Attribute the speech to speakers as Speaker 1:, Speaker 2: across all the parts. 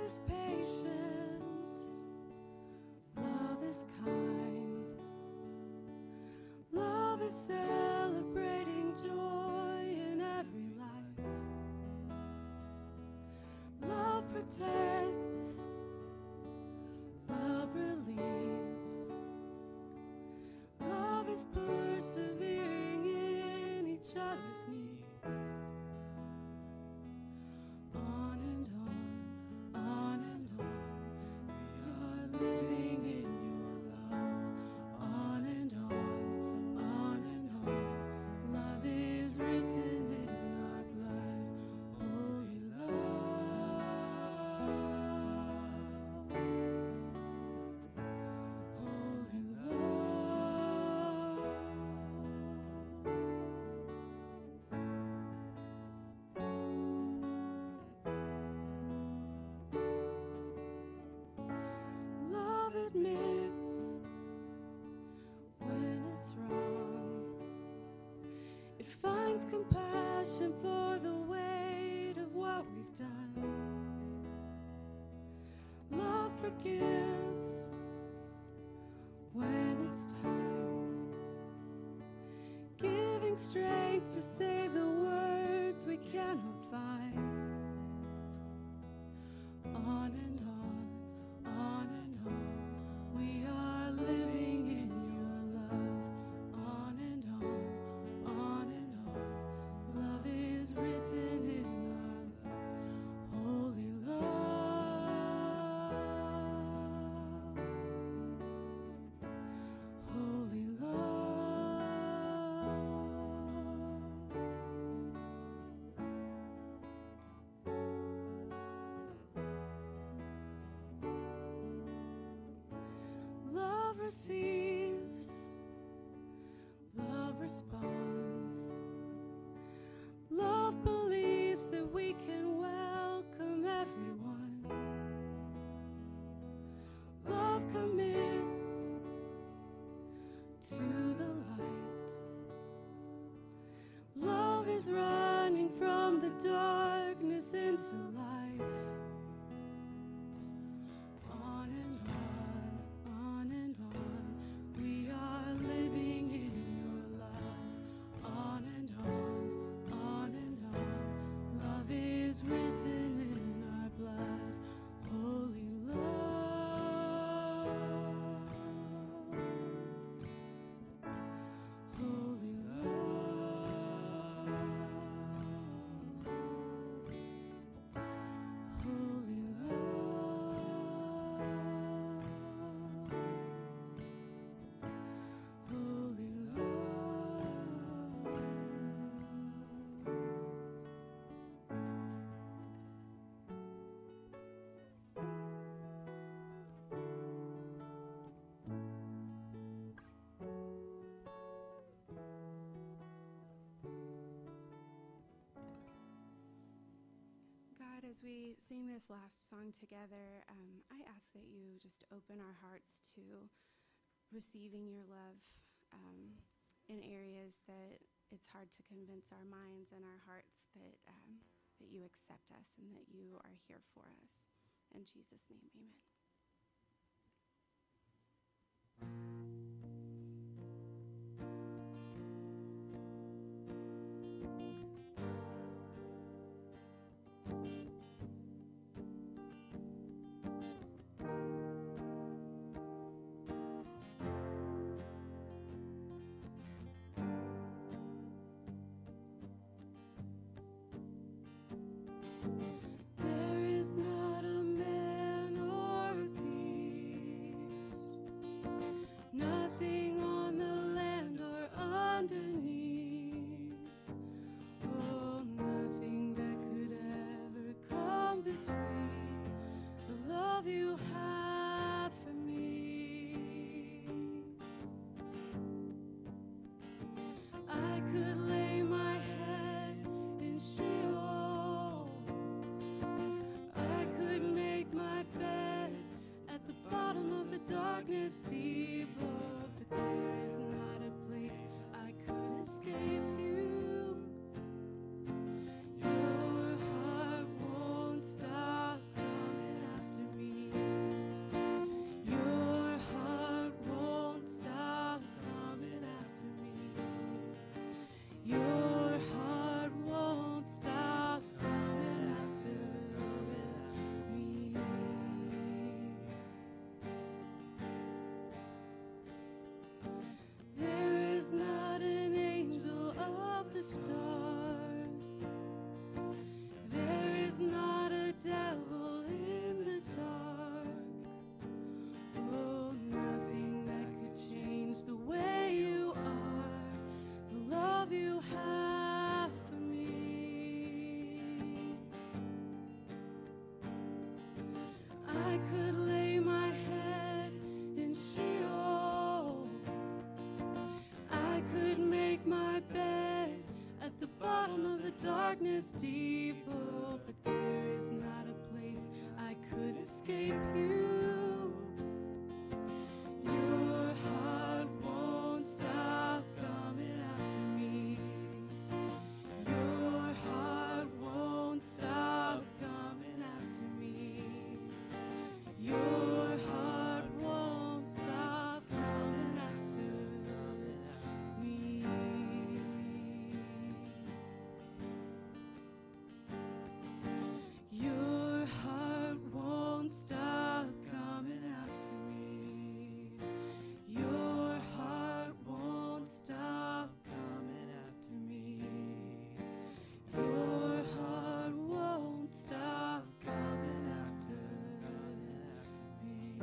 Speaker 1: is patient, love is kind, love is celebrating joy in every life. Love protects, love relieves, love is persevering in each other's needs. On and on, on and on, we are living in your love. On and on, on and on, love is written in our blood. Holy love, holy love. Love admits when it's wrong. It finds compassion for the weight of what we've done. Love forgives when it's time, giving strength to say the words we cannot find. On and on, on and on, we are living in your love. On and on and on, love is written in our holy love, holy love. Love receives, love responds. Love believes that we can welcome everyone. Love commits to the light. Love is running from the darkness into life. On and on, we are living in your love. On and on, love is written in our blood. Holy love, holy love, holy love, holy love. God, as we sing this last song together, I ask that you just open our hearts to receiving your love in areas that it's hard to convince our minds and our hearts that you accept us and that you are here for us. In Jesus' name, amen. There is not a man or darkness deep, oh, but there is not a place I could escape you. Your heart won't stop coming after me. Your heart won't stop coming after me. Your heart won't stop coming after me. Your heart won't stop coming after me. Your heart won't stop coming after me. Your heart won't stop coming after me.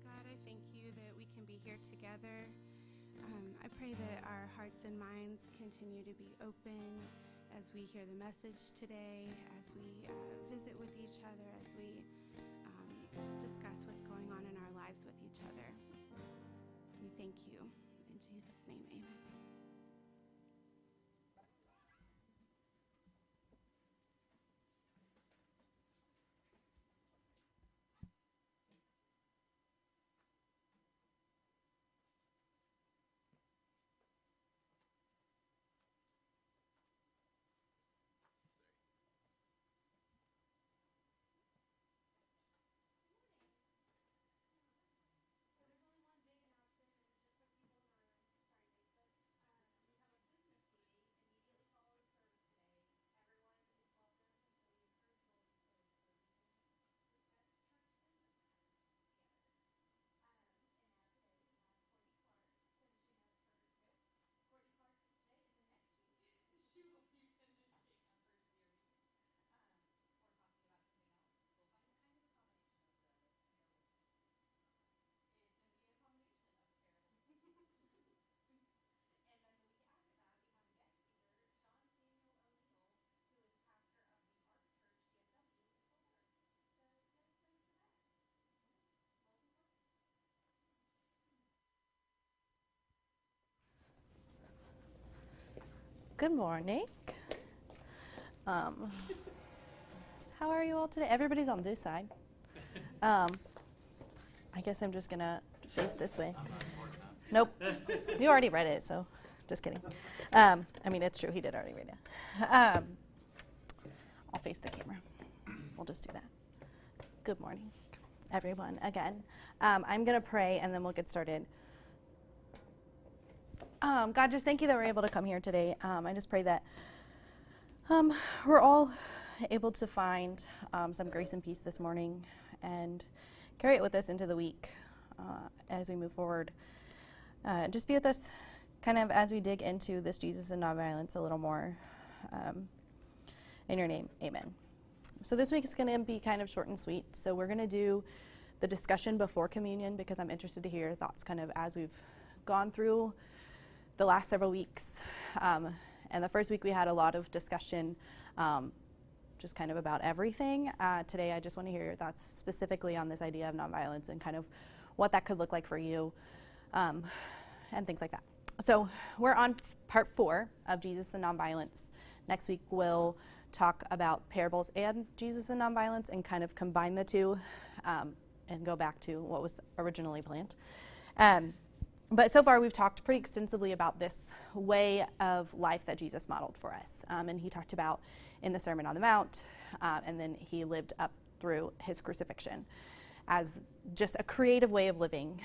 Speaker 1: God, I thank you that we can be here together. I pray that our hearts and minds continue to be open as we hear the message today, as we visit with each other, as we just discuss what's going on in our lives with each other. We thank you. In Jesus' name, amen.
Speaker 2: Good morning. How are you all today? Everybody's on this side. I guess I'm just gonna face this way. Nope. You already read it, so just kidding. I mean, it's true. He did already read it. I'll face the camera. We'll just do that. Good morning, everyone. Again, I'm gonna pray, and then we'll get started. God, just thank you that we're able to come here today. I just pray that we're all able to find some grace and peace this morning and carry it with us into the week as we move forward. Just be with us kind of as we dig into this Jesus and nonviolence a little more. In your name, amen. So this week is going to be kind of short and sweet. So we're going to do the discussion before communion because I'm interested to hear your thoughts kind of as we've gone through the last several weeks. And the first week we had a lot of discussion just kind of about everything. Today I just want to hear your thoughts specifically on this idea of nonviolence and kind of what that could look like for you and things like that. So we're on part 4 of Jesus and nonviolence. Next week we'll talk about parables and Jesus and nonviolence and kind of combine the two and go back to what was originally planned. But so far we've talked pretty extensively about this way of life that Jesus modeled for us. And he talked about in the Sermon on the Mount, and then he lived up through his crucifixion as just a creative way of living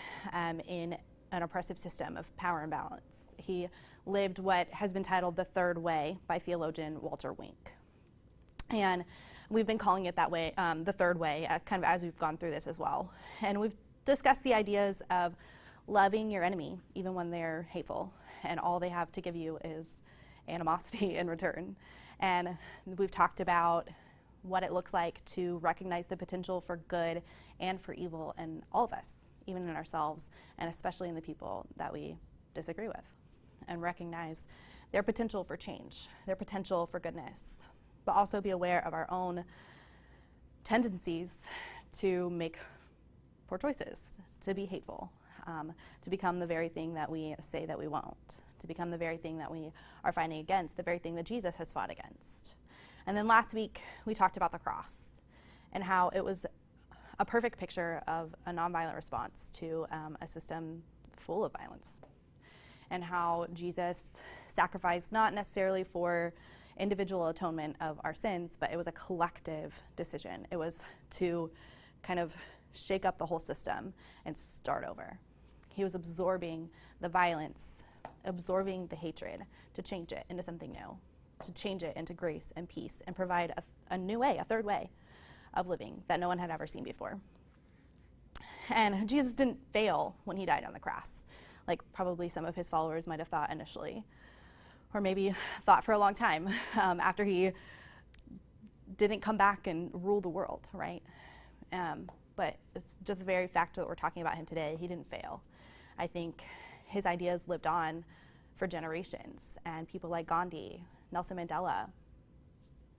Speaker 2: in an oppressive system of power and balance. He lived what has been titled the third way by theologian Walter Wink. And we've been calling it that way, the third way, kind of as we've gone through this as well. And we've discussed the ideas of loving your enemy, even when they're hateful, and all they have to give you is animosity in return. And we've talked about what it looks like to recognize the potential for good and for evil in all of us, even in ourselves, and especially in the people that we disagree with, and recognize their potential for change, their potential for goodness, but also be aware of our own tendencies to make poor choices, to be hateful, to become the very thing that we say that we won't, to become the very thing that we are fighting against, the very thing that Jesus has fought against. And then last week, we talked about the cross and how it was a perfect picture of a nonviolent response to a system full of violence, and how Jesus sacrificed not necessarily for individual atonement of our sins, but it was a collective decision. It was to kind of shake up the whole system and start over. He was absorbing the violence, absorbing the hatred to change it into something new, to change it into grace and peace and provide a new way, a third way of living that no one had ever seen before. And Jesus didn't fail when he died on the cross, like probably some of his followers might have thought initially, or maybe thought for a long time after he didn't come back and rule the world, right? But it's just the very fact that we're talking about him today, he didn't fail. I think his ideas lived on for generations, and people like Gandhi, Nelson Mandela,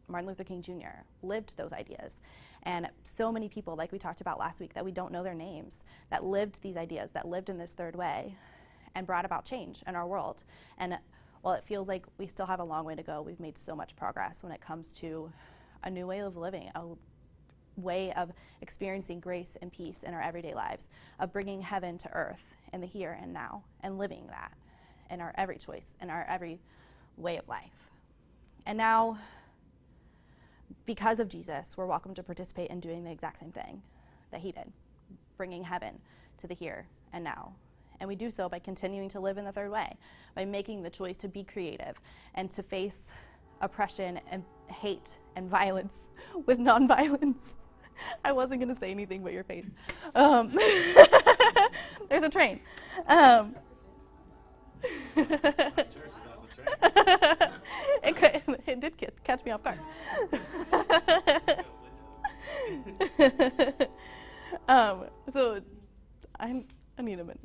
Speaker 2: Martin Luther King Jr. lived those ideas. And so many people, like we talked about last week, that we don't know their names, that lived these ideas, that lived in this third way and brought about change in our world. And while it feels like we still have a long way to go, we've made so much progress when it comes to a new way of living, a way of experiencing grace and peace in our everyday lives, of bringing heaven to earth in the here and now, and living that in our every choice, in our every way of life. And now, because of Jesus, we're welcome to participate in doing the exact same thing that he did, bringing heaven to the here and now. And we do so by continuing to live in the third way, by making the choice to be creative and to face oppression and hate and violence with nonviolence. I wasn't going to say anything but your face. There's a train. It did catch me off guard. So I need a minute.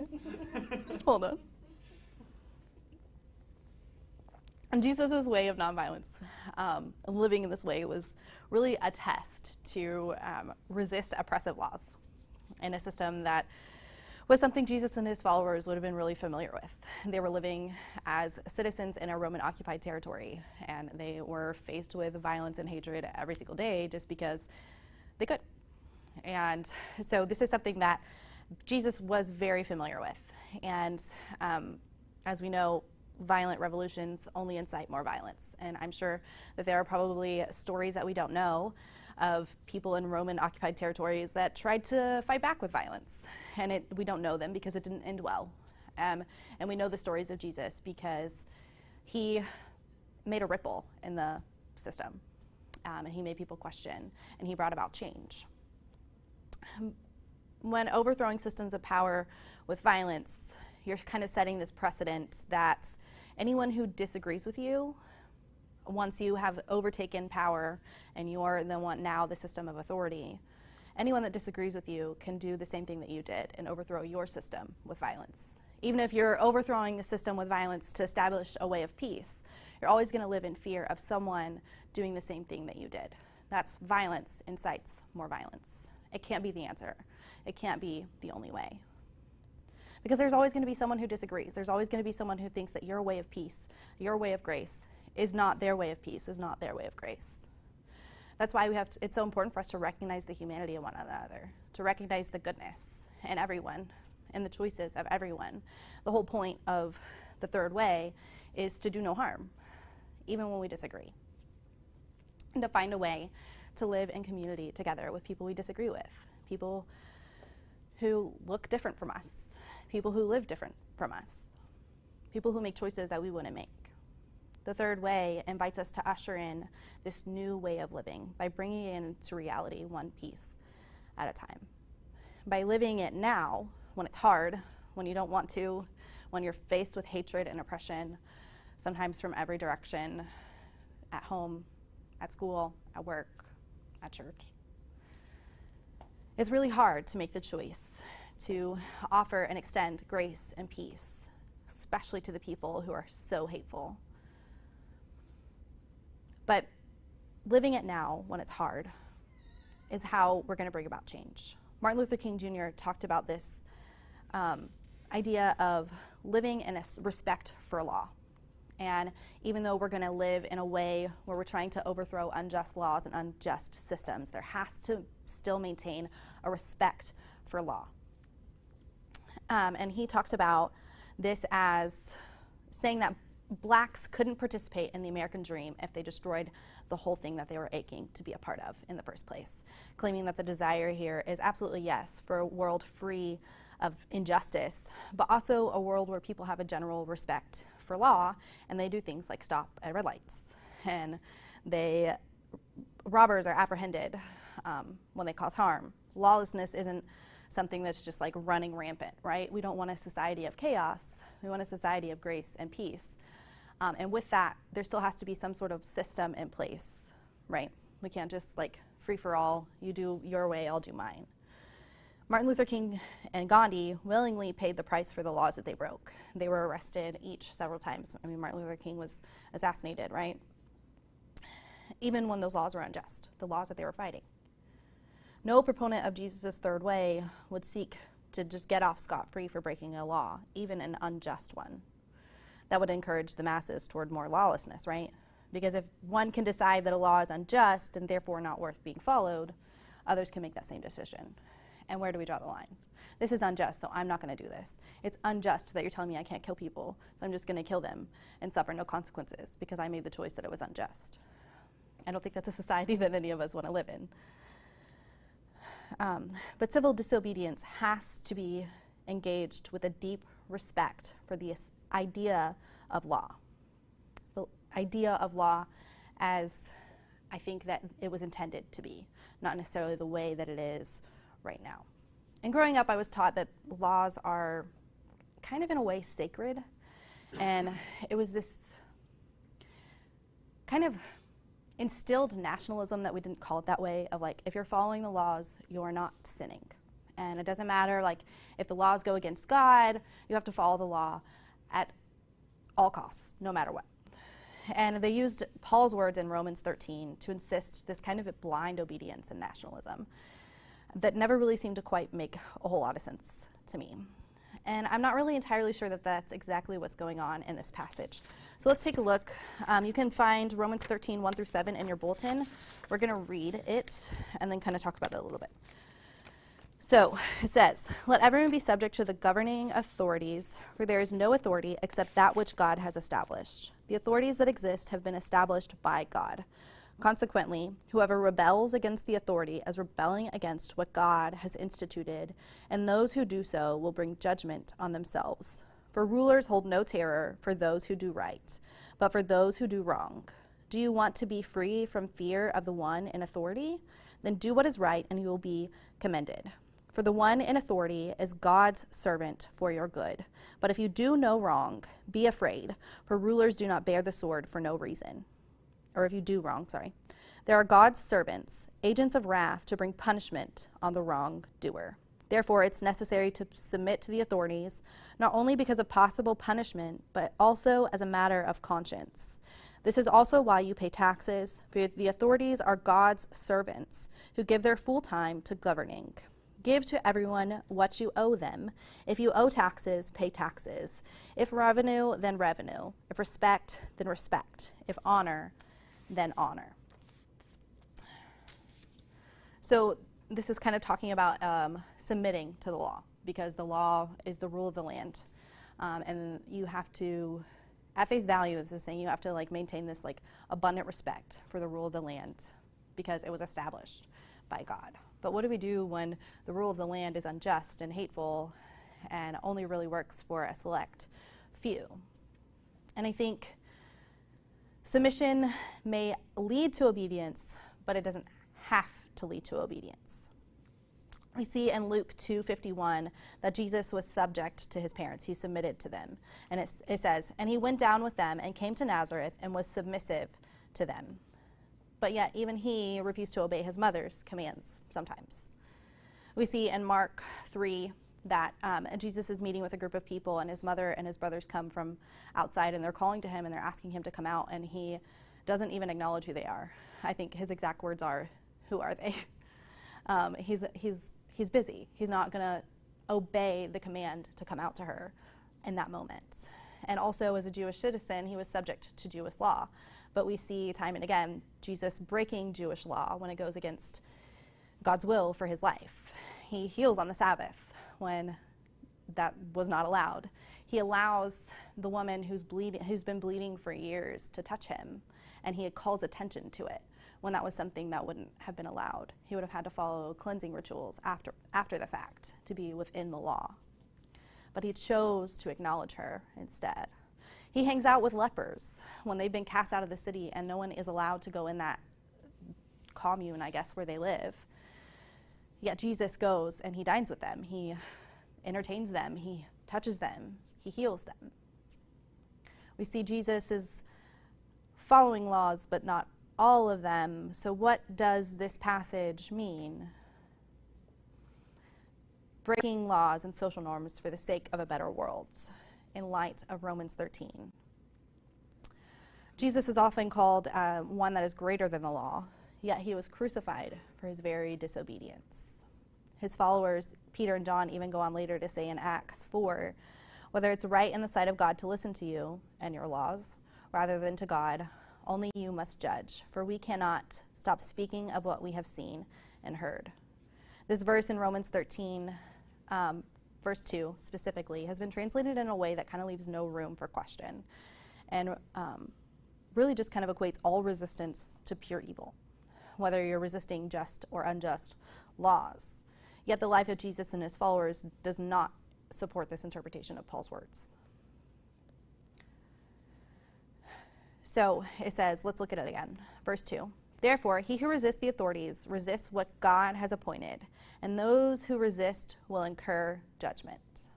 Speaker 2: Hold on. And Jesus' way of nonviolence, living in this way, was really a test to resist oppressive laws in a system that was something Jesus and his followers would have been really familiar with. They were living as citizens in a Roman-occupied territory, and they were faced with violence and hatred every single day just because they could. And so this is something that Jesus was very familiar with. And as we know, violent revolutions only incite more violence. And I'm sure that there are probably stories that we don't know of people in Roman-occupied territories that tried to fight back with violence. And we don't know them because it didn't end well. And we know the stories of Jesus because he made a ripple in the system. And he made people question, and he brought about change. When overthrowing systems of power with violence, you're kind of setting this precedent that anyone who disagrees with you, once you have overtaken power and you're now the system of authority, anyone that disagrees with you can do the same thing that you did and overthrow your system with violence. Even if you're overthrowing the system with violence to establish a way of peace, you're always going to live in fear of someone doing the same thing that you did. That's violence incites more violence. It can't be the answer. It can't be the only way. Because there's always going to be someone who disagrees. There's always going to be someone who thinks that your way of peace, your way of grace, is not their way of peace, is not their way of grace. That's why it's so important for us to recognize the humanity of one another, to recognize the goodness in everyone, and the choices of everyone. The whole point of the third way is to do no harm, even when we disagree, and to find a way to live in community together with people we disagree with, people who look different from us, people who live different from us, people who make choices that we wouldn't make. The third way invites us to usher in this new way of living by bringing it into reality one piece at a time. By living it now, when it's hard, when you don't want to, when you're faced with hatred and oppression, sometimes from every direction, at home, at school, at work, at church. It's really hard to make the choice to offer and extend grace and peace, especially to the people who are so hateful. But living it now when it's hard is how we're going to bring about change. Martin Luther King Jr. talked about this idea of living in a respect for law. And even though we're going to live in a way where we're trying to overthrow unjust laws and unjust systems, there has to still maintain a respect for law. And he talks about this as saying that blacks couldn't participate in the American dream if they destroyed the whole thing that they were aching to be a part of in the first place, claiming that the desire here is absolutely, yes, for a world free of injustice, but also a world where people have a general respect for law, and they do things like stop at red lights, and robbers are apprehended when they cause harm. Lawlessness isn't something that's just like running rampant, right? We don't want a society of chaos. We want a society of grace and peace. And with that, there still has to be some sort of system in place, right? We can't just like free for all, you do your way, I'll do mine. Martin Luther King and Gandhi willingly paid the price for the laws that they broke. They were arrested each several times. I mean, Martin Luther King was assassinated, right? Even when those laws were unjust, the laws that they were fighting. No proponent of Jesus' third way would seek to just get off scot-free for breaking a law, even an unjust one. That would encourage the masses toward more lawlessness, right? Because if one can decide that a law is unjust and therefore not worth being followed, others can make that same decision. And where do we draw the line? This is unjust, so I'm not going to do this. It's unjust that you're telling me I can't kill people, so I'm just going to kill them and suffer no consequences because I made the choice that it was unjust. I don't think that's a society that any of us want to live in. But civil disobedience has to be engaged with a deep respect for the idea of law. The idea of law as I think that it was intended to be, not necessarily the way that it is right now. And growing up, I was taught that laws are kind of in a way sacred, and it was this kind of instilled nationalism that we didn't call it that way, of like, if you're following the laws, you're not sinning. And it doesn't matter, like, if the laws go against God, you have to follow the law at all costs, no matter what. And they used Paul's words in Romans 13 to insist this kind of blind obedience and nationalism that never really seemed to quite make a whole lot of sense to me. And I'm not really entirely sure that that's exactly what's going on in this passage. So let's take a look. You can find Romans 13, 1 through 7 in your bulletin. We're going to read it and then kind of talk about it a little bit. So it says, "Let everyone be subject to the governing authorities, for there is no authority except that which God has established. The authorities that exist have been established by God. Consequently, whoever rebels against the authority is rebelling against what God has instituted, and those who do so will bring judgment on themselves. For rulers hold no terror for those who do right, but for those who do wrong. Do you want to be free from fear of the one in authority? Then do what is right, and you will be commended. For the one in authority is God's servant for your good. But if you do no wrong, be afraid, for rulers do not bear the sword for no reason." Or if you do wrong, "There are God's servants, agents of wrath to bring punishment on the wrongdoer. Therefore, it's necessary to submit to the authorities, not only because of possible punishment, but also as a matter of conscience. This is also why you pay taxes, for the authorities are God's servants who give their full time to governing. Give to everyone what you owe them. If you owe taxes, pay taxes. If revenue, then revenue. If respect, then respect. If honor, then honor." So this is kind of talking about submitting to the law, because the law is the rule of the land. And you have to, at face value, this is saying you have to like maintain this like abundant respect for the rule of the land because it was established by God. But what do we do when the rule of the land is unjust and hateful and only really works for a select few? And I think submission may lead to obedience, but it doesn't have to lead to obedience. We see in Luke 2:51 that Jesus was subject to his parents. He submitted to them. And it says, "And he went down with them and came to Nazareth and was submissive to them." But yet even he refused to obey his mother's commands sometimes. We see in Mark 3 that Jesus is meeting with a group of people, and his mother and his brothers come from outside, and they're calling to him and they're asking him to come out, and he doesn't even acknowledge who they are. I think his exact words are, "Who are they?" he's busy. He's not going to obey the command to come out to her in that moment. And also, as a Jewish citizen, he was subject to Jewish law. But we see time and again Jesus breaking Jewish law when it goes against God's will for his life. He heals on the Sabbath when that was not allowed. He allows the woman who's been bleeding for years to touch him, and he calls attention to it when that was something that wouldn't have been allowed. He would have had to follow cleansing rituals after the fact to be within the law. But he chose to acknowledge her instead. He hangs out with lepers when they've been cast out of the city and no one is allowed to go in that commune, I guess, where they live. Yet Jesus goes and he dines with them. He entertains them. He touches them. He heals them. We see Jesus is following laws, but not all of them. So what does this passage mean? Breaking laws and social norms for the sake of a better world, in light of Romans 13. Jesus is often called one that is greater than the law, yet he was crucified for his very disobedience. His followers, Peter and John, even go on later to say in Acts 4, whether it's right in the sight of God to listen to you and your laws, rather than to God, only you must judge, for we cannot stop speaking of what we have seen and heard. This verse in Romans 13, verse 2 specifically, has been translated in a way that kind of leaves no room for question and really just kind of equates all resistance to pure evil, whether you're resisting just or unjust laws. Yet the life of Jesus and his followers does not support this interpretation of Paul's words. So it says, let's look at it again. Verse 2. Therefore, he who resists the authorities resists what God has appointed, and those who resist will incur judgment.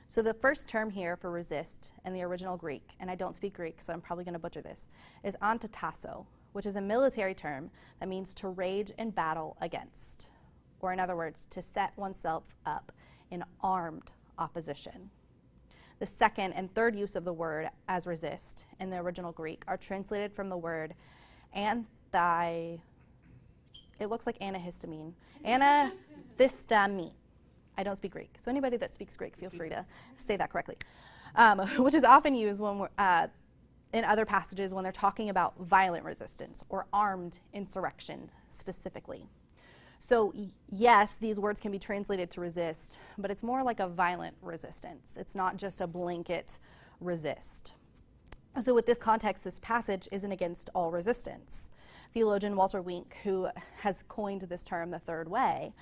Speaker 2: So the first term here for resist in the original Greek, and I don't speak Greek, so I'm probably going to butcher this, is antitasso, which is a military term that means to rage in battle against, or in other words, to set oneself up in armed opposition. The second and third use of the word as resist in the original Greek are translated from the word it looks like antihistamine. Anathistamine. I don't speak Greek, so anybody that speaks Greek, feel free to say that correctly. Which is often used when we're, in other passages when they're talking about violent resistance or armed insurrection specifically. So yes, these words can be translated to resist, but it's more like a violent resistance. It's not just a blanket resist. So with this context, this passage isn't against all resistance. Theologian Walter Wink, who has coined this term the third way,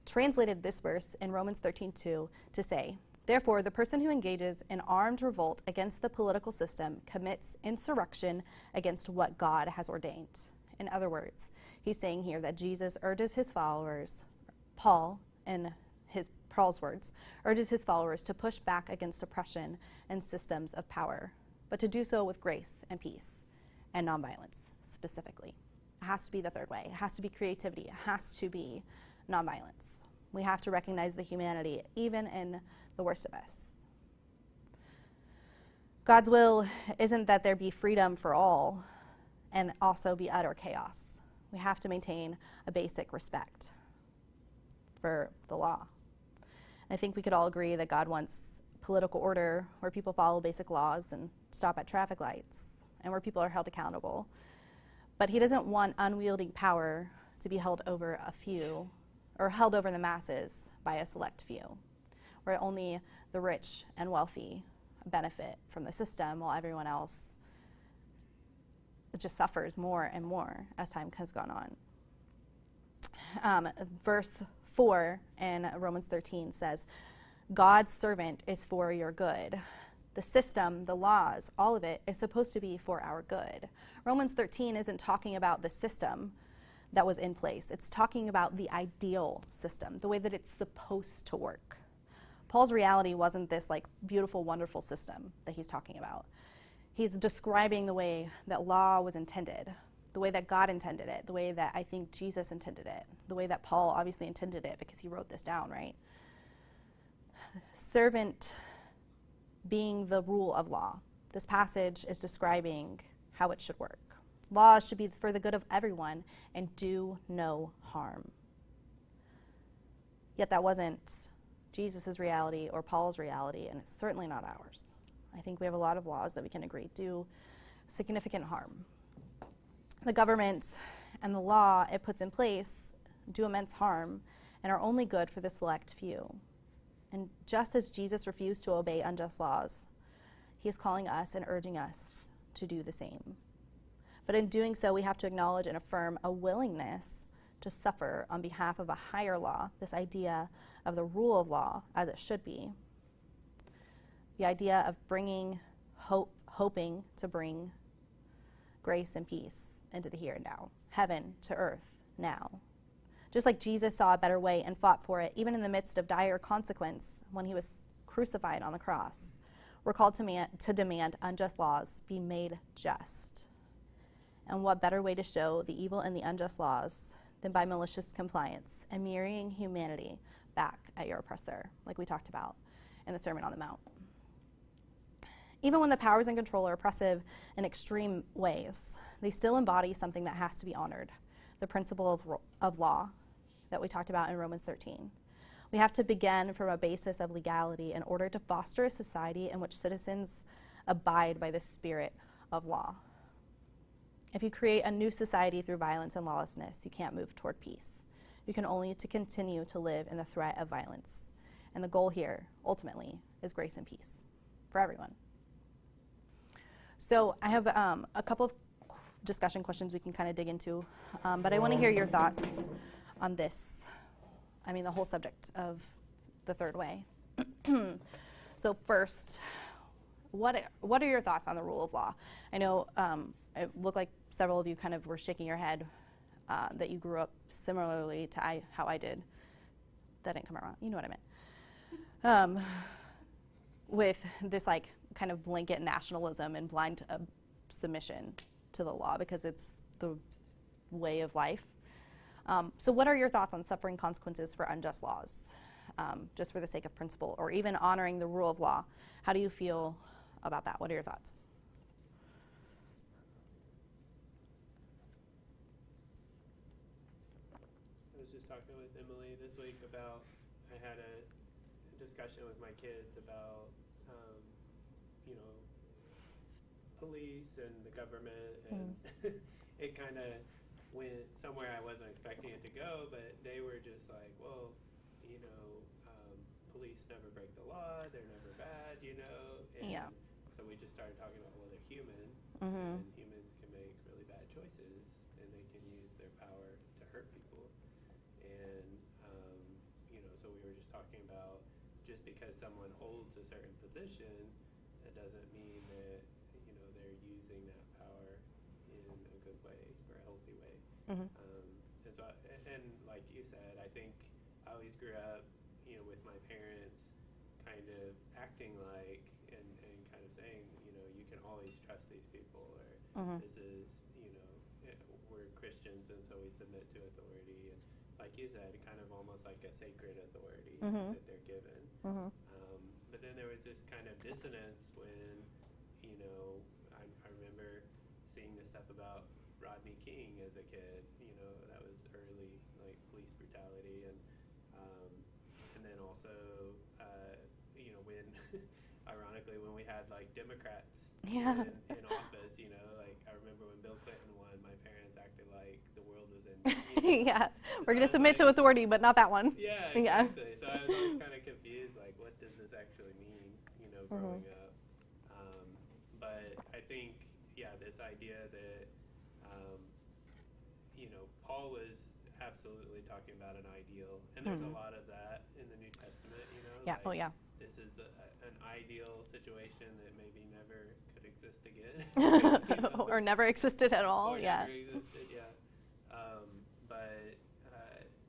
Speaker 2: translated this verse in Romans 13:2 to say, therefore, the person who engages in armed revolt against the political system commits insurrection against what God has ordained. In other words, he's saying here that Jesus urges his followers, Paul, in Paul's words, urges his followers to push back against oppression and systems of power, but to do so with grace and peace and nonviolence specifically. It has to be the third way. It has to be creativity. It has to be nonviolence. We have to recognize the humanity even in the worst of us. God's will isn't that there be freedom for all and also be utter chaos. We have to maintain a basic respect for the law. I think we could all agree that God wants political order where people follow basic laws and stop at traffic lights and where people are held accountable. But he doesn't want unwielding power to be held over a few or held over the masses by a select few, where only the rich and wealthy benefit from the system while everyone else just suffers more and more as time has gone on. Verse 4 in Romans 13 says, God's servant is for your good. The system, the laws, all of it is supposed to be for our good. Romans 13 isn't talking about the system that was in place. It's talking about the ideal system, the way that it's supposed to work. Paul's reality wasn't this like beautiful, wonderful system that he's talking about. He's describing the way that law was intended, the way that God intended it, the way that I think Jesus intended it, the way that Paul obviously intended it because he wrote this down, right? Servant being the rule of law. This passage is describing how it should work. Laws should be for the good of everyone and do no harm. Yet that wasn't Jesus' reality or Paul's reality, and it's certainly not ours. I think we have a lot of laws that we can agree do significant harm. The government and the law it puts in place do immense harm and are only good for the select few. And just as Jesus refused to obey unjust laws, he is calling us and urging us to do the same. But in doing so, we have to acknowledge and affirm a willingness to suffer on behalf of a higher law, this idea of the rule of law as it should be. The idea of bringing hoping to bring grace and peace into the here and now, heaven to earth now. Just like Jesus saw a better way and fought for it, even in the midst of dire consequence when he was crucified on the cross, we're called to demand unjust laws be made just. And what better way to show the evil in the unjust laws than by malicious compliance and mirroring humanity back at your oppressor, like we talked about in the Sermon on the Mount. Even when the powers in control are oppressive in extreme ways, they still embody something that has to be honored, the principle of law that we talked about in Romans 13. We have to begin from a basis of legality in order to foster a society in which citizens abide by the spirit of law. If you create a new society through violence and lawlessness, you can't move toward peace. You can only to continue to live in the threat of violence. And the goal here, ultimately, is grace and peace for everyone. So I have a couple of discussion questions we can kind of dig into, but I want to hear your thoughts on this. I mean, the whole subject of the third way. So first, what are your thoughts on the rule of law? I know it looked like several of you kind of were shaking your head that you grew up similarly to how I did. That didn't come around. You know what I meant. With this like kind of blanket nationalism and blind submission to the law because it's the way of life. So what are your thoughts on suffering consequences for unjust laws, just for the sake of principle, or even honoring the rule of law? How do you feel about that? What are your thoughts?
Speaker 3: I was just talking with Emily this week about, I had a discussion with my kids about, police and the government, and it kind of went somewhere I wasn't expecting it to go, but they were just like, well, police never break the law, they're never bad, and so we just started talking about, well, they're human, and humans can make really bad choices, and they can use their power to hurt people, and so we were just talking about, just because someone holds a certain position, that doesn't mean that they're using that power in a good way or a healthy way. And so, and like you said, I think I always grew up, with my parents kind of acting like and kind of saying, you can always trust these people, or this is, we're Christians and so we submit to authority, and like you said, kind of almost like a sacred authority that they're given. But then there was this kind of dissonance when, I remember seeing this stuff about Rodney King as a kid, that was early, like, police brutality, and then also, when, ironically, when we had, like, Democrats in office, like, I remember when Bill Clinton won, my parents acted like the world was in.
Speaker 2: We're going to submit to authority, but not that one.
Speaker 3: Yeah, exactly. So I was always kind of confused, like, what does this actually mean, growing up? But I think, this idea that, Paul was absolutely talking about an ideal, and there's a lot of that in the New Testament,
Speaker 2: Yeah,
Speaker 3: this is an ideal situation that maybe never could exist again.
Speaker 2: Or never existed at all,
Speaker 3: Never existed, but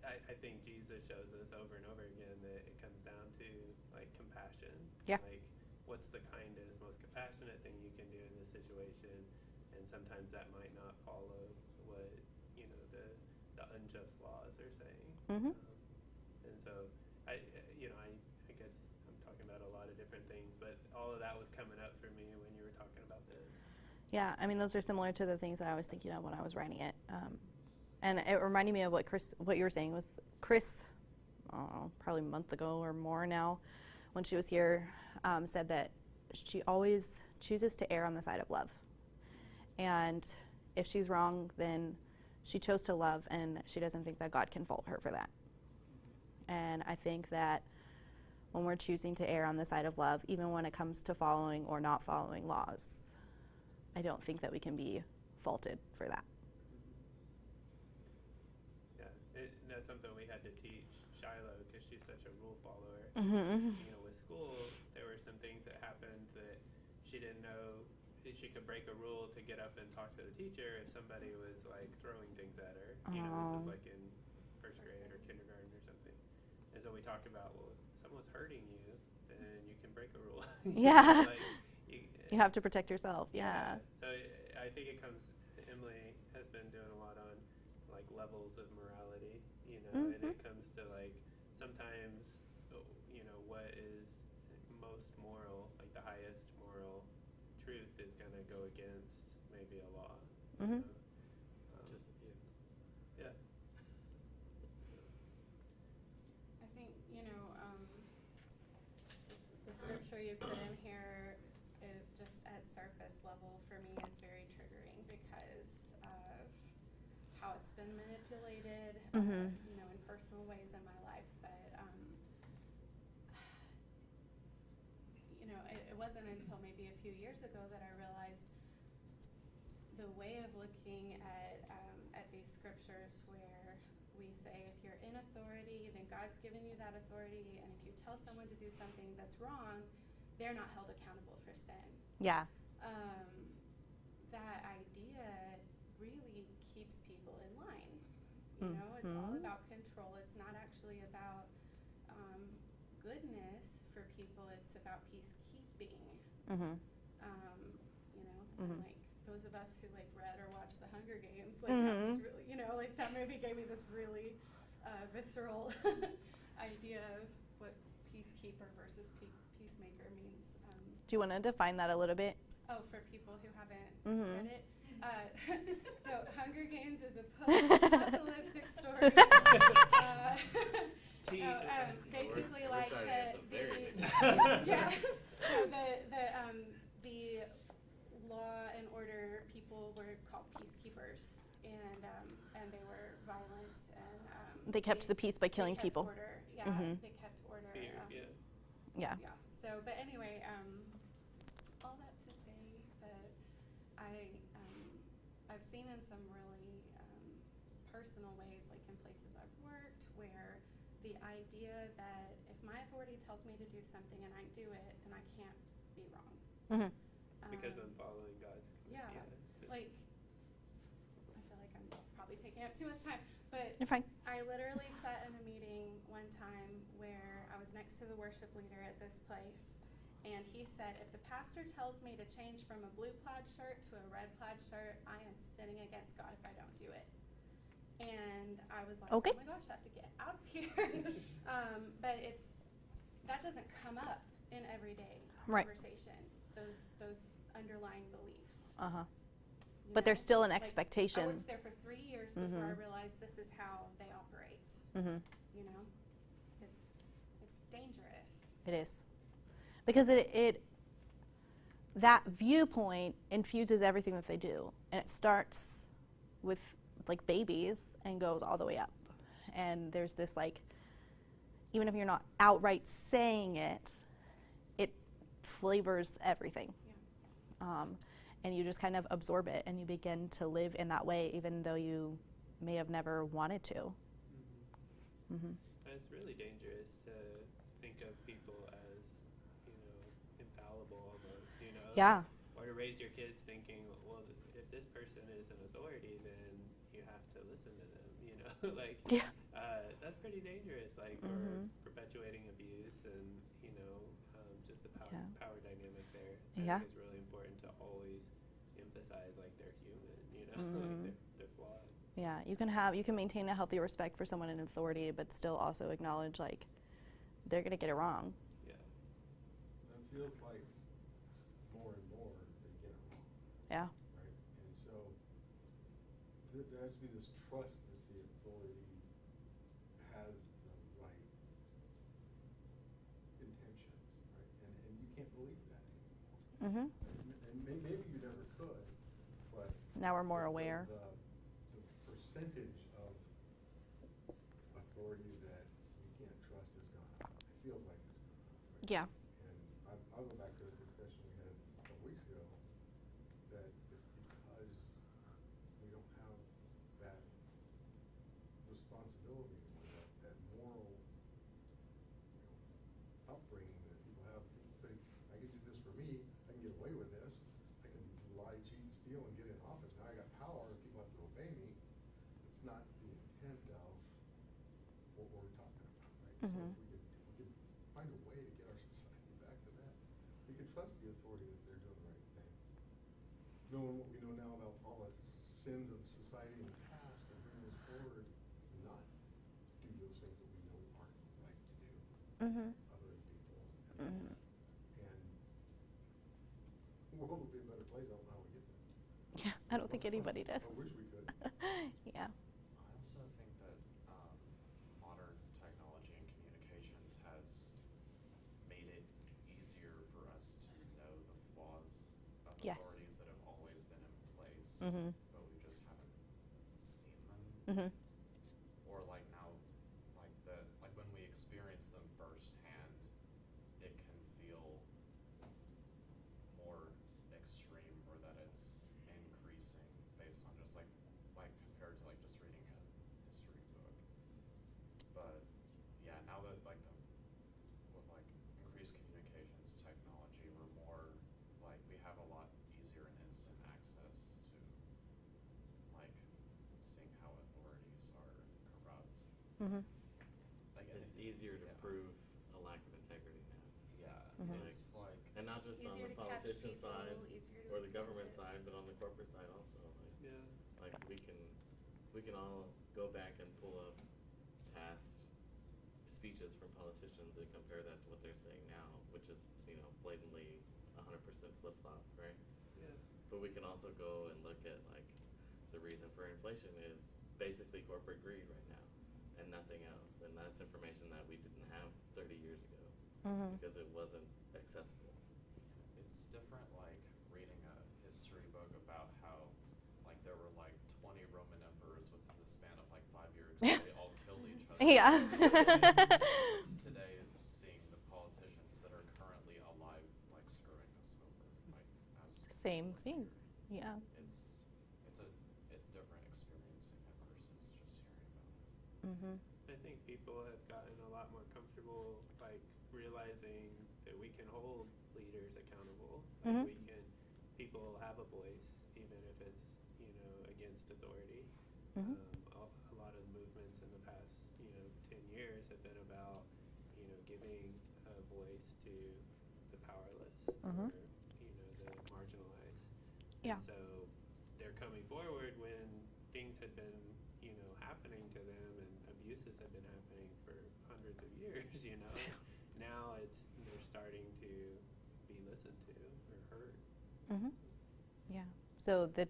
Speaker 3: I think Jesus shows us over and over again that it comes down to, like, compassion.
Speaker 2: Yeah.
Speaker 3: Like, what's the kindest, most compassionate thing you can do in this situation? And sometimes that might not follow what, the unjust laws are saying. And so, I guess I'm talking about a lot of different things, but all of that was coming up for me when you were talking about this.
Speaker 2: Yeah, I mean, those are similar to the things that I was thinking of when I was writing it. And it reminded me of what you were saying was Chris I don't know, probably a month ago or more now, when she was here, said that she always chooses to err on the side of love. And if she's wrong, then she chose to love, and she doesn't think that God can fault her for that. And I think that when we're choosing to err on the side of love, even when it comes to following or not following laws, I don't think that we can be faulted for that.
Speaker 3: Yeah, that's something we had to teach Shiloh, because she's such a rule follower. You know, with school, there were some things that happened that she didn't know. She could break a rule to get up and talk to the teacher if somebody was like throwing things at her. You know, this was like in first grade or kindergarten or something. And so we talked about, well, if someone's hurting you, then you can break a rule.
Speaker 2: Yeah.
Speaker 3: Like,
Speaker 2: you have to protect yourself. Yeah.
Speaker 3: So I think it comes. Emily has been doing a lot on like levels of morality, you know, and it comes to like sometimes, you know, what is most moral, like the highest moral truth is going to go against maybe a law. You know?
Speaker 4: Just a few.
Speaker 3: Yeah.
Speaker 1: I think, you know, the scripture you put in here, just at surface level for me, is very triggering because of how it's been manipulated, you know, in personal ways in my life. But, you know, it wasn't until maybe a few years ago that I realized the way of looking at these scriptures where we say if you're in authority, then God's given you that authority, and if you tell someone to do something that's wrong, they're not held accountable for sin.
Speaker 2: Yeah.
Speaker 1: That idea really keeps people in line. You know, it's all about control. It's not actually about goodness for people. It's about peacekeeping. You know, and like those of us who like read or watched The Hunger Games, like that was really, you know, like that movie gave me this really visceral idea of what peacekeeper versus peacemaker means.
Speaker 2: Do you want to define that a little bit?
Speaker 1: Oh, for people who haven't read it? No, Hunger Games is a post-apocalyptic story. Basically, like the law and order people were called peacekeepers, and they were violent, and
Speaker 2: they kept the peace by killing people.
Speaker 1: Order. Yeah, they kept order.
Speaker 2: Yeah.
Speaker 1: So, but anyway, all that to say that I've seen in some really personal ways, like in places I've worked, where the idea that if my authority tells me to do something and I do it, then I can't be wrong.
Speaker 3: Because I'm following God's.
Speaker 1: Yeah. Like, I feel like I'm probably taking up too much time, but
Speaker 2: You're fine.
Speaker 1: I literally sat in a meeting one time where I was next to the worship leader at this place, and he said, if the pastor tells me to change from a blue plaid shirt to a red plaid shirt, I am sinning against God if I don't do it. And I was like,
Speaker 2: okay.
Speaker 1: Oh my gosh, I have to get out of here. But that doesn't come up in everyday conversation, those underlying beliefs.
Speaker 2: But there's still an expectation.
Speaker 1: I worked there for 3 years before I realized this is how they operate. You know, it's dangerous.
Speaker 2: It is, because that viewpoint infuses everything that they do, and it starts with like babies and goes all the way up. And there's this like, even if you're not outright saying it, it flavors everything. And you just kind of absorb it, and you begin to live in that way, even though you may have never wanted to.
Speaker 3: It's really dangerous to think of people as, you know, infallible almost, you know?
Speaker 2: Yeah.
Speaker 3: Or to raise your kids thinking, well, if this person is an authority, then you have to listen to them, you know? Like, that's pretty dangerous, like, for perpetuating abuse and, you know, just the power dynamic there. I think it's really important to always emphasize, like, they're human, you know? Like, they're flawed.
Speaker 2: Yeah, you can maintain a healthy respect for someone in authority, but still also acknowledge, like, they're gonna get it wrong.
Speaker 4: Yeah. And it feels like more and more they get it wrong.
Speaker 2: Yeah.
Speaker 4: Right? And so there has to be this trust that the authority has the right believe that
Speaker 2: Mhm.
Speaker 4: anymore. And maybe you never could, but
Speaker 2: Now we're more aware.
Speaker 4: The percentage of authority that you can't trust has gone up. It feels like it's gone up. Right?
Speaker 2: Yeah.
Speaker 4: And I'll go back to the discussion we had a couple weeks ago, that it's because we don't have that responsibility anymore, that moral, upbringing that people have. People say, I can do this for me, I can get away with this, I can lie, cheat, and steal and get in office. Now I got power and people have to obey me. It's not the intent of what we're talking about, right?
Speaker 2: Mhm.
Speaker 4: So if we could find a way to get our society back to that, we can trust the authority that they're doing the right thing. Knowing what we know now about all the sins of society in the past and bringing us forward, not do those things that we know aren't right to do.
Speaker 2: Mhm.
Speaker 4: Other people. And the world would be a better place. I don't know how we get there.
Speaker 2: Yeah, I don't think anybody does.
Speaker 4: I wish we could.
Speaker 2: Yeah.
Speaker 5: I also think that modern technology and communications has made it easier for us to know the flaws of
Speaker 2: Yes.
Speaker 5: authorities that have always been in place,
Speaker 2: Mhm.
Speaker 5: but we just haven't seen them.
Speaker 2: Mhm.
Speaker 5: Or like now, like when we experience them firsthand, it can feel more extreme, or that it's increasing based on just like compared to like just reading a history book. But yeah, now that with like increased communications technology, we're more like, we have a lot easier and instant access to like seeing how authorities are corrupt.
Speaker 2: Mhm.
Speaker 5: Like
Speaker 6: It's easier to prove a lack of integrity now.
Speaker 5: Yeah,
Speaker 2: Mhm.
Speaker 5: it's like,
Speaker 6: And not just on
Speaker 7: Easier
Speaker 6: the
Speaker 7: to catch
Speaker 6: politician
Speaker 7: people,
Speaker 6: side
Speaker 7: easier to
Speaker 6: or the
Speaker 7: expose
Speaker 6: government
Speaker 7: it.
Speaker 6: side, but on the corporate side also.
Speaker 3: Yeah.
Speaker 6: Like we can all go back and pull up past speeches from politicians and compare that to what they're saying now, which is, blatantly 100% flip-flop, right?
Speaker 3: Yeah.
Speaker 6: But we can also go and look at like the reason for inflation is basically corporate greed right now and nothing else. And that's information that we didn't have 30 years ago
Speaker 2: Mhm.
Speaker 6: because it wasn't accessible.
Speaker 5: it's different like reading a history book about how like there were like 20 Roman emperors within the span of like 5 years and they all killed each other.
Speaker 2: Yeah.
Speaker 5: Today it's seeing the politicians that are currently alive like screwing us over, like as
Speaker 2: Same
Speaker 5: we're
Speaker 2: thing.
Speaker 5: here.
Speaker 2: Yeah.
Speaker 5: It's different experiencing it versus just hearing about it.
Speaker 2: Mhm.
Speaker 3: I think people have gotten a lot more comfortable, like realizing that we can hold leaders accountable. Like
Speaker 2: Mhm.
Speaker 3: people have a voice, even if it's against authority.
Speaker 2: Mhm.
Speaker 3: A lot of movements in the past 10 years have been about giving a voice to the powerless
Speaker 2: Mhm.
Speaker 3: or the marginalized.
Speaker 2: Yeah.
Speaker 3: And so they're coming forward when things had been happening to them and abuses have been happening for hundreds of years. Now they're starting to be listened to or heard.
Speaker 2: Mhm. Yeah. So the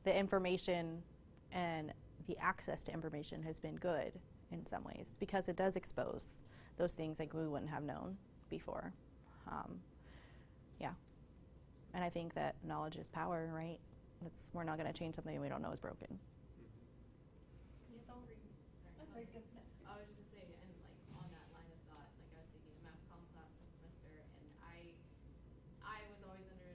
Speaker 2: information and the access to information has been good in some ways because it does expose those things like we wouldn't have known before. Yeah. And I think that knowledge is power, right? We're not going to change something we don't know is broken.
Speaker 7: Sorry, go. I was just gonna say, and like on that line of thought, like I was thinking of mass comm class this semester, and I was always under,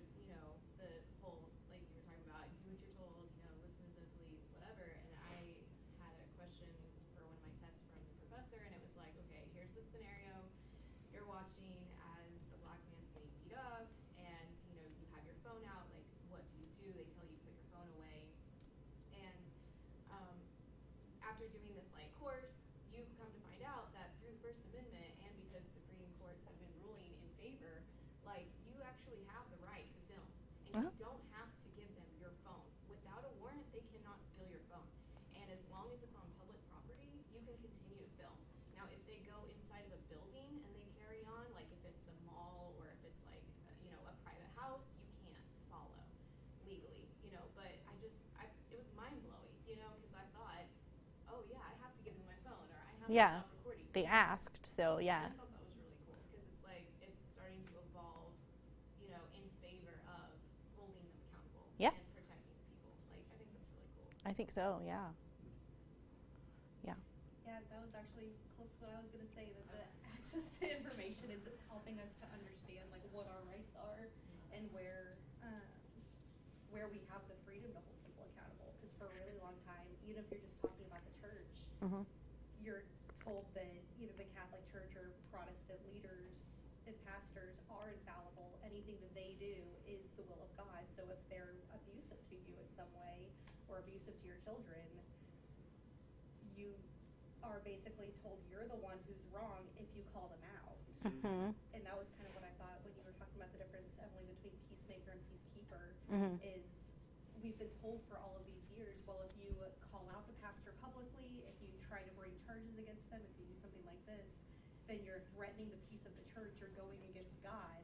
Speaker 7: the whole, like you were talking about, do what you're told, listen to the police, whatever. And I had a question for one of my tests from the professor, and it was like, okay, here's the scenario. You're watching as a black man's getting beat up, and you have your phone out. Like, what do? They tell you put your phone away, and after doing this like course, you come to find out that through the First Amendment and because Supreme Courts have been ruling in favor, like you actually have the right to film, and you don't have to give them your phone. Without a warrant, they cannot steal your phone, and as long as it's on public property, you can continue to film. Now, if they go inside of a building and they carry on, like if it's a mall or if it's like a private house, you can't follow legally, but it was mind blowing, because I thought, oh yeah, I have to give them my phone or I have to stop recording.
Speaker 2: They asked, so yeah.
Speaker 7: I thought that was really cool because it's like it's starting to evolve
Speaker 2: I think so, yeah. Yeah.
Speaker 8: Yeah, that was actually close to what I was going to say, that the access to information is helping us to understand like what our rights are and where we have the freedom to hold people accountable. Because for a really long time, even if you're just talking about the church, you're told that either the Catholic Church or Protestant leaders and pastors are infallible. Anything that they do is the will of God. So if they're abusive to you in some way or abusive to your children, you are basically told you're the one who's wrong if you call them out. And that was kind of what I thought when you were talking about the difference, Emily, between peacemaker and peacekeeper, is we've been told for all of these years, well, if you call out the pastor publicly, if you try to bring charges against them, if you do something like this, then you're threatening the peace of the church, you're going against God.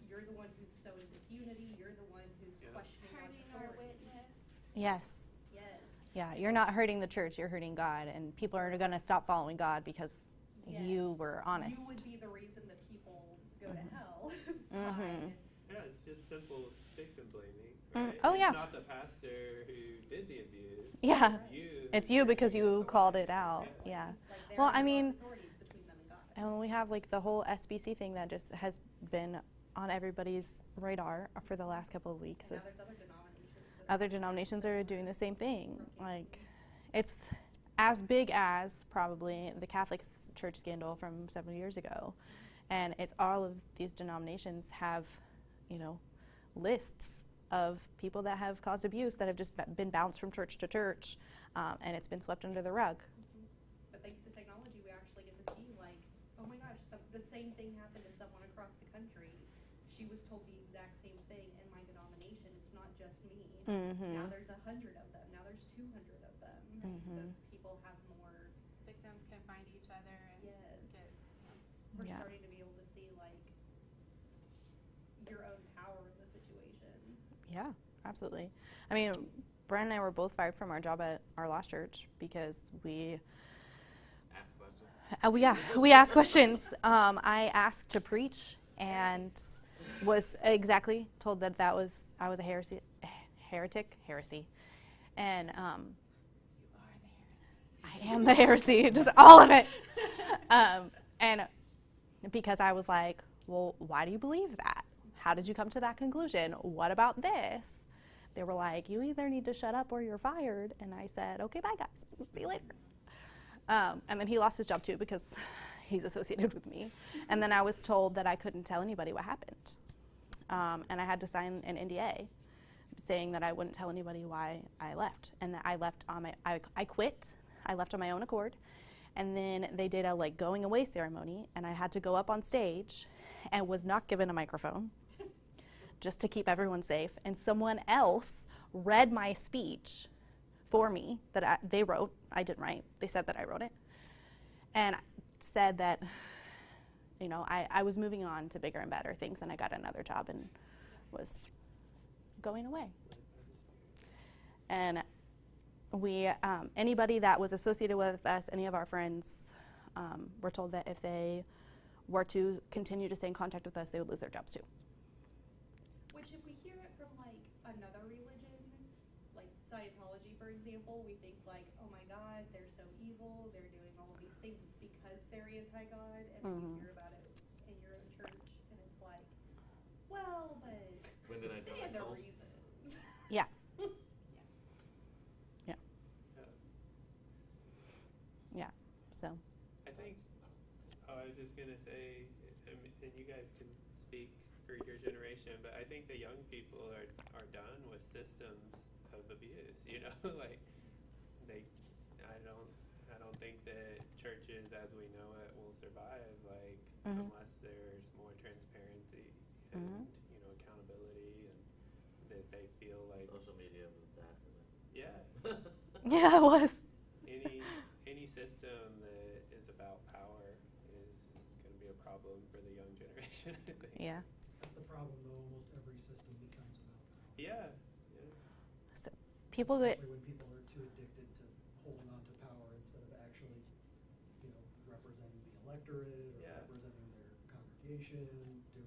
Speaker 8: You're the one who's sowing disunity, you're the one who's questioning
Speaker 7: Hurting
Speaker 8: our
Speaker 7: our
Speaker 8: authority.
Speaker 7: witness.
Speaker 2: Yes.
Speaker 8: Yes.
Speaker 2: Yeah, you're not hurting the church, you're hurting God, and people are going to stop following God because you were honest.
Speaker 8: You would be the reason that people go to hell.
Speaker 3: Yeah, it's just simple victim blaming, right?
Speaker 2: Oh,
Speaker 3: it's
Speaker 2: yeah.
Speaker 3: not the pastor who did the abuse.
Speaker 2: Yeah.
Speaker 3: It's you.
Speaker 2: It's you because you called it out. Yeah.
Speaker 8: Like,
Speaker 2: Well,
Speaker 8: there
Speaker 2: I
Speaker 8: are no
Speaker 2: mean,
Speaker 8: authorities between them and God.
Speaker 2: and we have like the whole SBC thing that just has been on everybody's radar for the last couple of weeks.
Speaker 8: And now there's other denominations. That
Speaker 2: Other denominations are doing the same thing. Like, it's as big as probably the Catholic Church scandal from 7 years ago. And it's all of these denominations have, you know, lists of people that have caused abuse that have just been bounced from church to church, and it's been swept under the rug.
Speaker 8: But thanks to technology, we actually get to see, like, oh my gosh, the same thing happened to someone across the country. She was told the exact same thing in my denomination. It's not just me. Now there's 100 of them. Now there's 200 of them. So people have more.
Speaker 1: Victims can find each other and
Speaker 8: Yes.
Speaker 1: get,
Speaker 8: We're
Speaker 2: Yeah.
Speaker 8: starting to be able to see, like, your own power in the situation.
Speaker 2: Yeah, absolutely. I mean, Brent and I were both fired from our job at our last church because we
Speaker 6: Ask questions.
Speaker 2: we asked questions. I asked to preach and was exactly told that I was a heresy, and I am the heresy, just all of it. And because I was like, well, why do you believe that? How did you come to that conclusion? What about this? They were like, you either need to shut up or you're fired. And I said, okay, bye guys, see you later. And then he lost his job too because he's associated with me. And then I was told that I couldn't tell anybody what happened. And I had to sign an NDA saying that I wouldn't tell anybody why I left. And that I left on I quit. I left on my own accord. And then they did a like going away ceremony, and I had to go up on stage and was not given a microphone just to keep everyone safe. And someone else read my speech for me that they wrote. I didn't write. They said that I wrote it. And said that, you know, I was moving on to bigger and better things, and I got another job and was going away. And we, anybody that was associated with us, any of our friends, were told that if they were to continue to stay in contact with us, they would lose their jobs too.
Speaker 8: Which, if we hear it from, like, another religion, like Scientology, for example, we think, like, oh my God, they're so evil, they're doing all of these things. It's because they're anti-God, and then we hear about it in your own church, and it's like, well, but
Speaker 6: When did I
Speaker 8: they
Speaker 6: join
Speaker 8: have
Speaker 6: that
Speaker 8: their
Speaker 6: cult?
Speaker 8: reasons.
Speaker 2: Yeah. Yeah. So.
Speaker 3: I think, I was just going to say, and you guys can speak for your generation, but I think the young people are done with systems of abuse, you know, like I don't think that churches as we know it will survive, like, unless there's more transparency and, you know, accountability, and that they feel like
Speaker 6: Social media was bad for them.
Speaker 3: Yeah.
Speaker 2: Yeah, it was.
Speaker 3: Any system that is about power is going to be a problem for the young generation, I think.
Speaker 2: Yeah.
Speaker 9: That's the problem, though. Almost every system becomes about power.
Speaker 3: Yeah.
Speaker 2: So people get.
Speaker 9: Especially when people are too addicted to holding on to power instead of actually, you know, representing the electorate or representing their congregation.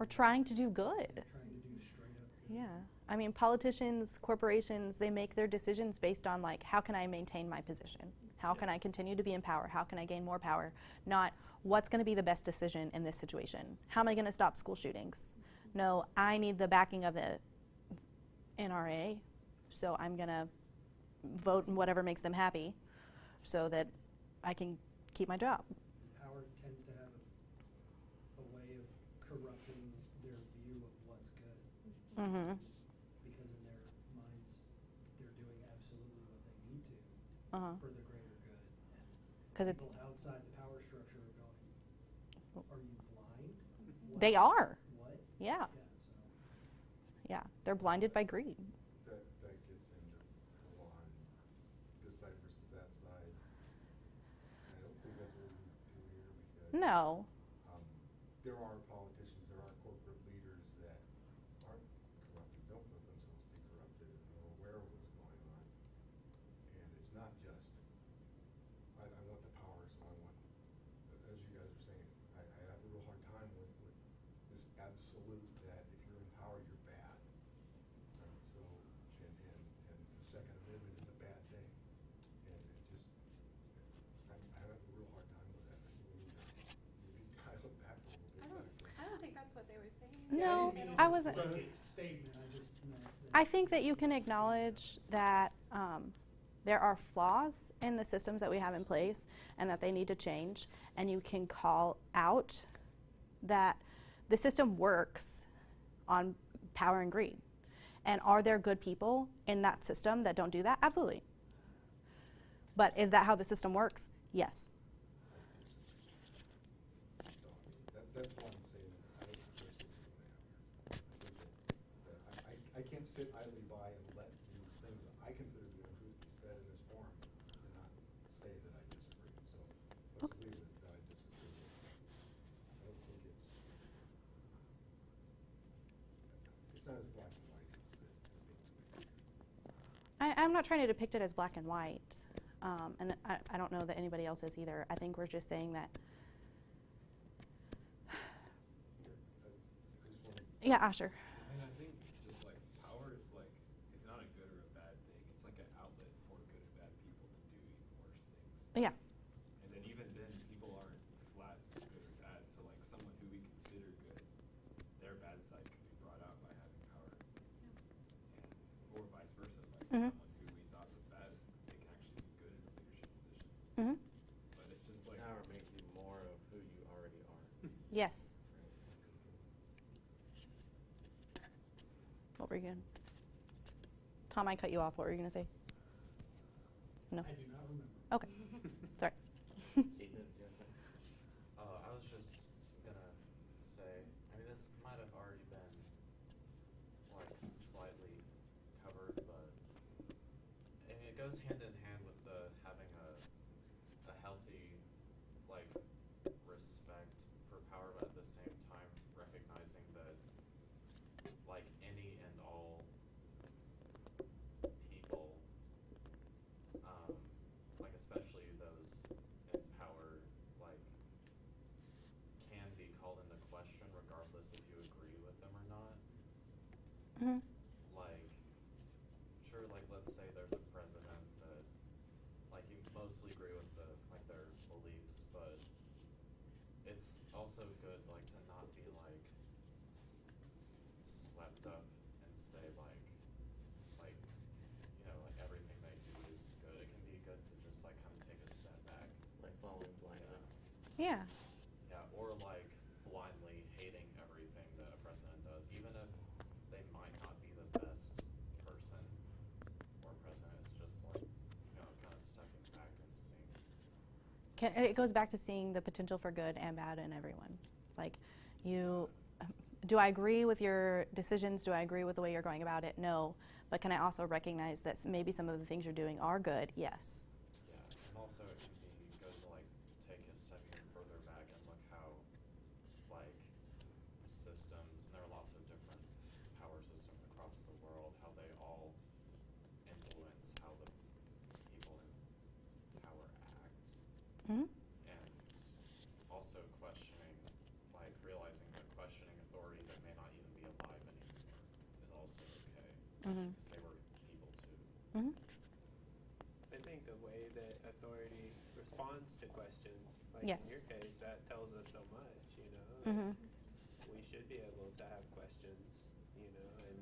Speaker 2: Or trying to do good.
Speaker 9: Trying to do straight up good.
Speaker 2: Yeah. I mean, politicians, corporations, they make their decisions based on, like, how can I maintain my position? How can I continue to be in power? How can I gain more power? Not what's going to be the best decision in this situation. How am I going to stop school shootings? No, I need the backing of the NRA, so I'm going to vote in whatever makes them happy so that I can keep my job.
Speaker 9: Power tends to have a way of corrupting their view of what's good.
Speaker 2: Mm-hmm.
Speaker 9: Because in their minds, they're doing absolutely what they need to for the greater good. And people outside the power structure are going, are you blind? What?
Speaker 2: They are.
Speaker 9: What?
Speaker 2: Yeah.
Speaker 9: So.
Speaker 2: Yeah, they're blinded by greed.
Speaker 4: That gets into full on this side versus that side. And I don't think that's what we do here because
Speaker 2: No.
Speaker 4: There are politicians, there are corporate leaders that aren't corrupted, don't let themselves be corrupted, and are aware of what's going on. And it's not just, I want the power, so I want, as you guys are saying, I have a real hard time with this absolute that if you're in power, you're bad. Right? So, and the Second Amendment is a bad thing. And it just, I have a real hard time with that. I think we need to dial it back a little bit.
Speaker 1: I don't think that's what they were saying.
Speaker 2: No,
Speaker 9: didn't mean
Speaker 2: I
Speaker 9: it
Speaker 2: wasn't.
Speaker 9: as a blanket statement. I just meant that
Speaker 2: I think that you can acknowledge that there are flaws in the systems that we have in place and that they need to change, and you can call out that the system works on power and greed. And are there good people in that system that don't do that? Absolutely. But is that how the system works? Yes.
Speaker 4: That's why I'm saying that I don't think that's what we're going to have here. I can't sit idly by and let these things that I consider to be untruth be said in this forum and not say that I disagree. So let's leave it that I disagree with. I don't think it's not as black and white as being depicted.
Speaker 2: I'm not trying to depict it as black and white. And I don't know that anybody else is either. I think we're just saying that. Yeah, Asher.
Speaker 5: And I think just like power is like, it's not a good or a bad thing. It's like an outlet for good or bad people to do even worse things.
Speaker 2: Yeah.
Speaker 5: And then even then, people aren't flat good or bad. So like someone who we consider good, their bad side can be brought out by having power. And, or vice versa. Like someone who we thought was bad, they can actually be good in a leadership position. But it's just like
Speaker 6: Power makes you more of who you already are.
Speaker 2: Yes. What were you going to? Tom, I cut you off. What were you going to say? No.
Speaker 9: I do not remember.
Speaker 2: Okay. Sorry.
Speaker 6: Ethan, do you have something?
Speaker 5: I was just gonna say, I mean, this might have already been like slightly covered, but I mean, it goes hand in hand with the having a healthy like respect for power, but at the same time recognizing that like any and all people, like especially those in power, like can be called into question regardless if you agree with them or not. Like, sure, like let's say there's a president that like you mostly agree with like their beliefs, but it's also good like to not be like swept up and say like you know, like everything they do is good. It can be good to just like kind of take a step back.
Speaker 6: Like following blindly.
Speaker 2: Yeah.
Speaker 5: Yeah, or like blindly hating everything that a president does, even if they might not be the best person or president. It's just like, you know, kind of stepping back and seeing.
Speaker 2: It goes back to seeing the potential for good and bad in everyone. Like, do I agree with your decisions? Do I agree with the way you're going about it? No. But can I also recognize that maybe some of the things you're doing are good? Yes.
Speaker 5: Yeah, and also it can be good to like take a step even further back and look how like systems, and there are lots of different power systems across the world, how they all influence how the people in power act. And also questioning, like realizing that questioning authority that may not even be alive anymore is also because they were people too.
Speaker 2: Mm-hmm.
Speaker 3: I think the way that authority responds to questions, like
Speaker 2: Yes.
Speaker 3: in your case, that tells us so much,
Speaker 2: Mm-hmm.
Speaker 3: We should be able to have questions, and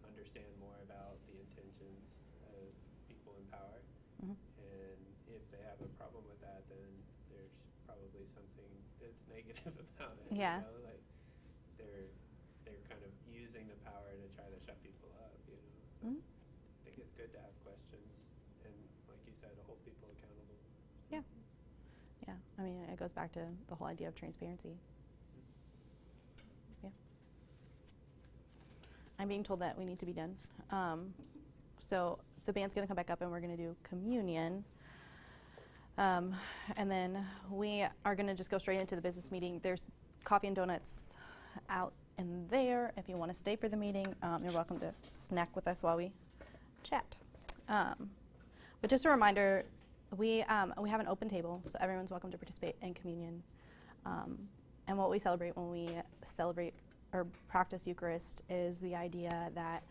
Speaker 3: understand more about the intentions of people in power.
Speaker 2: Mm-hmm.
Speaker 3: And if they have a problem with that, then there's probably something that's negative about it.
Speaker 2: Yeah.
Speaker 3: Like they're kind of using the power to try to shut people up. So
Speaker 2: Mm-hmm.
Speaker 3: I think it's good to have questions, and like you said, to hold people accountable.
Speaker 2: Yeah. Yeah. I mean, it goes back to the whole idea of transparency. Yeah. I'm being told that we need to be done. So the band's going to come back up and we're going to do communion. And then we are going to just go straight into the business meeting. There's coffee and donuts out in there. If you want to stay for the meeting, you're welcome to snack with us while we chat. But just a reminder, we have an open table, so everyone's welcome to participate in communion. And what we celebrate when we celebrate or practice Eucharist is the idea that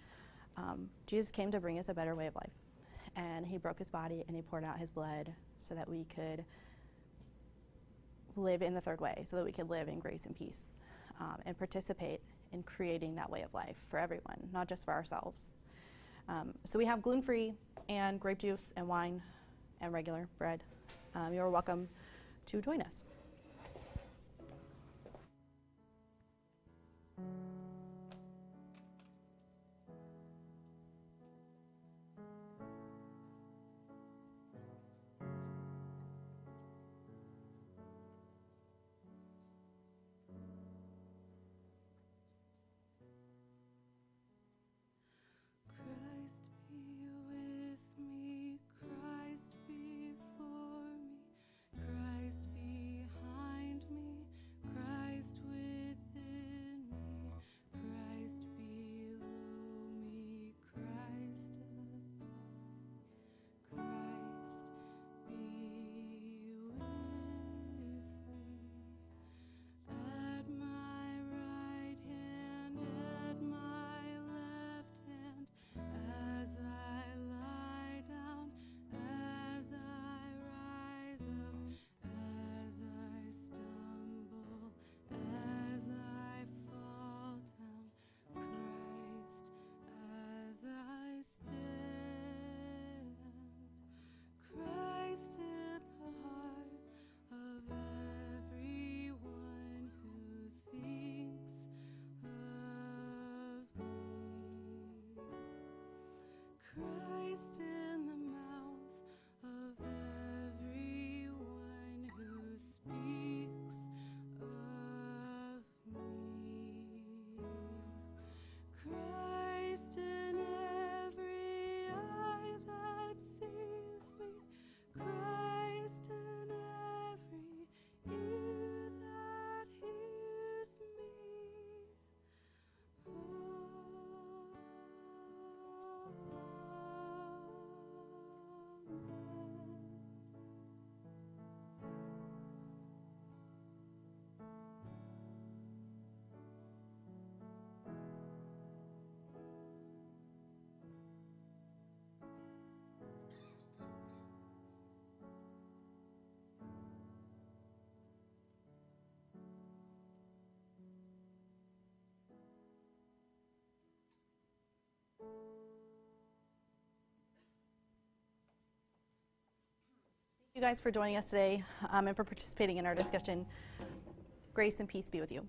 Speaker 2: Jesus came to bring us a better way of life. And he broke his body and he poured out his blood so that we could live in the third way, so that we could live in grace and peace and participate in creating that way of life for everyone, not just for ourselves. So we have gluten-free and grape juice and wine and regular bread. You're welcome to join us.
Speaker 1: Christ be with me, Christ before me, Christ behind me, Christ within me, Christ below me, Christ above. Christ be with me. At my right hand, at my left hand, as I lie down, as I rise up, as I stumble, as I fall down, Christ as I stand. Christ in the heart of everyone who thinks of me. Christ in the mouth of everyone who speaks of me. Christ in every eye that sees me, Christ in every ear that hears me. Amen.
Speaker 2: Thank you guys for joining us today and for participating in our discussion. Grace and peace be with you.